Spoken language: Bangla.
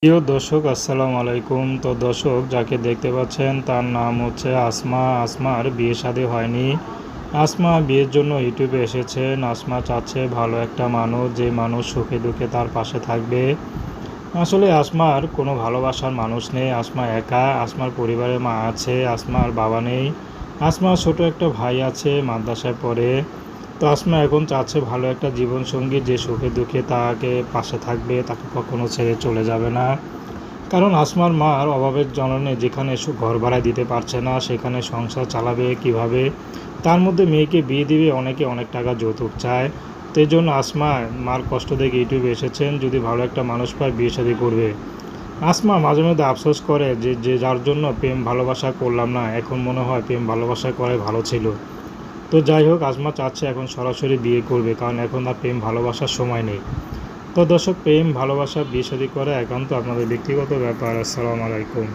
প্রিয় দর্শক আসসালামু আলাইকুম। তো দর্শক যাকে দেখতে পাচ্ছেন তার নাম হচ্ছে আসমা। আসমার বিয়ে শাদী হয়নি। আসমা বিয়ের জন্য ইউটিউবে এসেছেন। আসমা চাচ্ছে ভালো একটা মানুষ, যে মানুষ সুখে দুঃখে তার পাশে থাকবে। আসলে আসমার কোনো ভালোবাসার মানুষ নেই। আসমা একা। আসমার পরিবারে মা আছে, আসমার বাবা নেই। আসমার ছোট একটা ভাই আছে, মাদ্রাসায় পড়ে। তো আসমা এখন চাচ্ছে ভালো একটা জীবনসঙ্গী, যে সুখে দুঃখে তাকে পাশে থাকবে, তাকে কখনো ছেড়ে চলে যাবে না। কারণ আসমার মার অভাবের জননে যেখানে ঘর ভাড়া দিতে পারছে না, সেখানে সংসার চালাবে কিভাবে? তার মধ্যে মেয়েকে বিয়ে দিবে, অনেকে অনেক টাকা যৌতুক চায়। তো এই জন্য আসমা মার কষ্ট দেখে ইউটিউবে এসেছেন, যদি ভালো একটা মানুষ পায় বিয়ে শাদী করবে। আসমা মাঝে মধ্যে আফসোস করে যে যে যার জন্য প্রেম ভালোবাসা করলাম না, এখন মনে হয় প্রেম ভালোবাসা করে ভালো ছিল। তো যাই হোক, আসমা চাচ্ছে এখন সরাসরি বিয়ে করবে, কারণ এখন আর প্রেম ভালোবাসার সময় নেই। তো দর্শক, প্রেম ভালোবাসা বিয়ে শাদী করা একান্ত আপনাদের ব্যক্তিগত ব্যাপার। আসসালামু আলাইকুম।